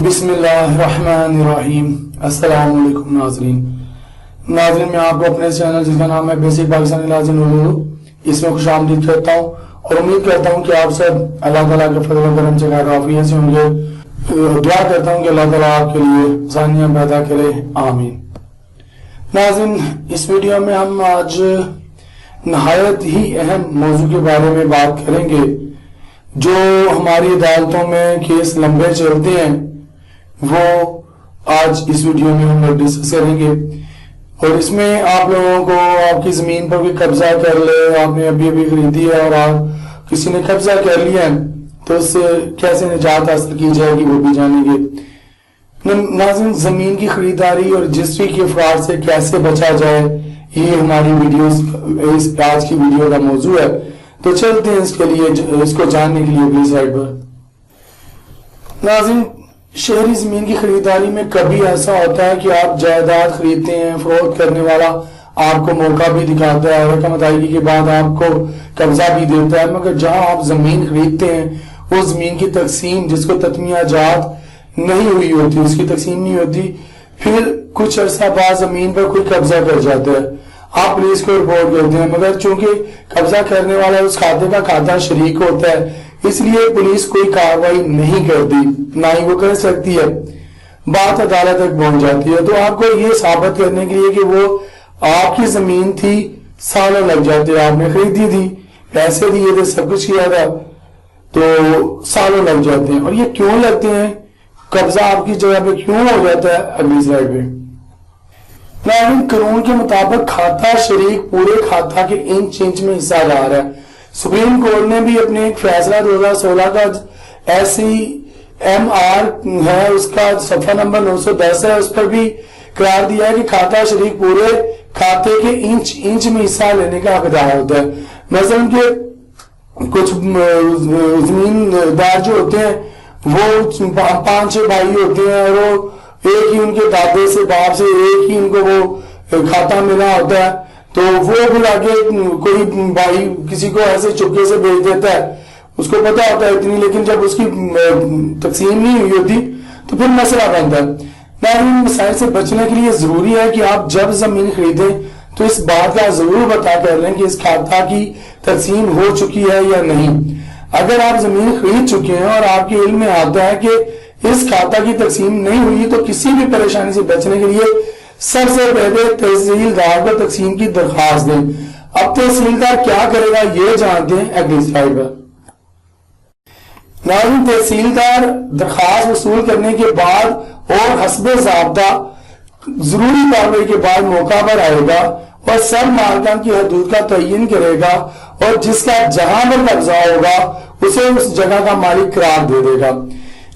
बिस्मिल्लाहिर्रहमानिर्रहीम। अस्सलाम वालेकुम नाज़रीन। मैं आपको अपने चैनल जिसका नाम है बेसिक पाकिस्तानी लाजिम उर्दू, इसमें खुशामदीद करता हूँ और उम्मीद करता हूँ कि आप सब अल्लाह ताला के फजल व करम से काफियत से होंगे। दुआ करता हूँ कि अल्लाह ताला आपके लिए आसानियां पैदा करे, आमीन। नाज़रीन, इस वीडियो में हम आज नहायत ही अहम मौजू के बारे में बात करेंगे। जो हमारी अदालतों में केस लंबे चलते हैं वो आज इस वीडियो में हम लोग डिस्कस करेंगे। और इसमें आप लोगों को आपकी जमीन पर भी कब्जा कर ले, आपने अभी अभी खरीदी है और आप किसी ने कब्जा कर लिया है, तो उससे कैसे निजात हासिल की जाएगी वो भी जानेंगे। नाज़रीन, जमीन की खरीदारी और रजिस्ट्री के फ्रॉड से कैसे बचा जाए, ये हमारी वीडियोस आज की वीडियो का मौजू है। तो चलते हैं इसके लिए, इसको जानने के लिए अगली स्लाइड पर। नाज़रीन, शहरी जमीन की खरीदारी में कभी ऐसा होता है कि आप जायदाद खरीदते हैं, फरोख्त करने वाला आपको मौका भी दिखाता है और रकम अदायगी के बाद आपको कब्जा भी देता है, मगर जहां आप जमीन खरीदते हैं वो जमीन की तकसीम, जिसको तत्मिया जात नहीं हुई होती, उसकी तकसीम नहीं होती, फिर कुछ अरसा बाद जमीन पर कोई कब्जा कर जाता है, आप पुलिस को रिपोर्ट करते हैं, मगर चूंकि कब्जा करने वाला उस खाते का खाता शरीक होता है, इसलिए पुलिस कोई कार्रवाई नहीं करती, ना ही वो कर सकती है, बात अदालत तक पहुंच जाती है। तो आपको ये साबित करने के लिए कि वो आपकी जमीन थी, सालों लग जाते हैं। आपने खरीदी थी, पैसे दिए थे, सब कुछ किया था, तो सालों लग जाते हैं। और ये क्यों लगते हैं, कब्जा आपकी जगह पे क्यों हो जाता है, अगली स्लाइड पे। कानून के मुताबिक खाता शरीक पूरे खाता के इंच इंच में हिस्सादार है। सुप्रीम कोर्ट ने भी अपने एक फैसला 2016 का SCMR है, उसका सफा नंबर 910 है, उस पर भी करार दिया है कि खाता शरीक पूरे खाते के इंच इंच में हिस्सा लेने का हकदार होता है। मसलन के कुछ जमीनदार जो होते हैं वो 5-6 भाई होते हैं और वो एक ही उनके दादे से बाप से एक ही उनको वो खाता मिला होता है, तो वो फिर आगे कोई भाई किसी को ऐसे चुपके से भेज देता है, उसको पता होता है इतनी, लेकिन जब उसकी तकसीम नहीं हुई होती तो फिर मसला बनता है। ना इन मसाइल से बचने के लिए जरूरी है कि आप जब जमीन खरीदें तो इस बात का जरूर पता कर लें कि इस खाता की तकसीम हो चुकी है या नहीं। अगर आप जमीन खरीद चुके हैं और आपके इल्म में आता है कि इस खाता की तकसीम नहीं हुई, तो किसी भी परेशानी से बचने के लिए सबसे पहले तहसीलदार को तकसीम की दरखास्त दें। अब तहसीलदार क्या करेगा ये जानते हैं अगली स्लाइड पर। नाज़रीन, तहसीलदार दरखास्त वसूल करने के बाद और हस्बे ज़ाब्ता जरूरी कार्रवाई के बाद मौका पर आएगा और सब मालकान की हदूद का तयन करेगा और जिसका जहां पर कब्जा होगा उसे उस जगह का मालिक करार दे देगा।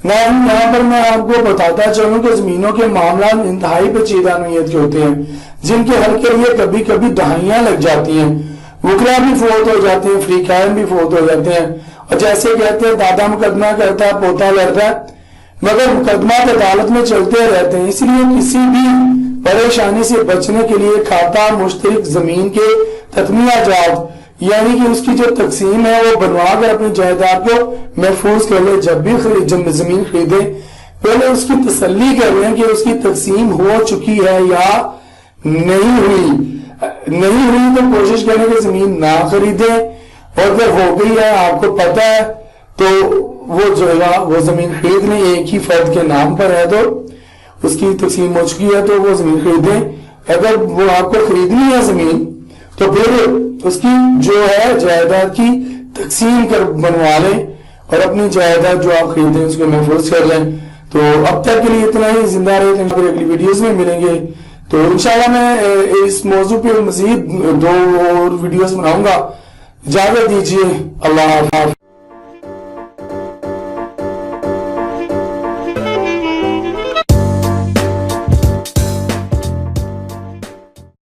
यहाँ पर मैं आपको बताता चलूं कि जमीनों के मामला इंतहाई पेचीदा नौइयत के होते हैं, जिनके हल के लिए कभी कभी दहाइयां लग जाती हैं, वकला भी फौत हो जाते हैं, फ्रीकायन भी फौत हो जाते हैं, और जैसे कहते हैं दादा मुकदमा करता है पोता लड़ता है, मगर मुकदमा अदालत में चलते रहते हैं। इसलिए किसी भी परेशानी से बचने के लिए खाता मुश्तरक जमीन के तत्मिया जात यानी कि उसकी जो तकसीम है वो बनवा कर अपनी जायदाद को महफूज कर ले। जब भी जमीन खरीदे पहले उसकी तसल्ली कर लें कि उसकी तकसीम हो चुकी है या नहीं हुई तो कोशिश करें कि जमीन ना खरीदे, और अगर हो गई है आपको पता है तो वो जो है वो जमीन खरीद लें, एक ही फर्द के नाम पर है तो उसकी तकसीम हो चुकी है तो वो जमीन खरीदें। अगर वो आपको खरीदनी है जमीन तो फिर उसकी जो है जायदाद की तकसीम कर बनवा लें और अपनी जायदाद जो आप खरीदें उसको महफूज कर लें। तो अब तक के लिए इतना ही, जिंदा रहे, फिर अगली वीडियोस में मिलेंगे। तो इंशाल्लाह मैं इस मौजू पे मजीद 2 और वीडियोस बनाऊंगा। इजाजत दीजिए, अल्लाह हाफ़िज़।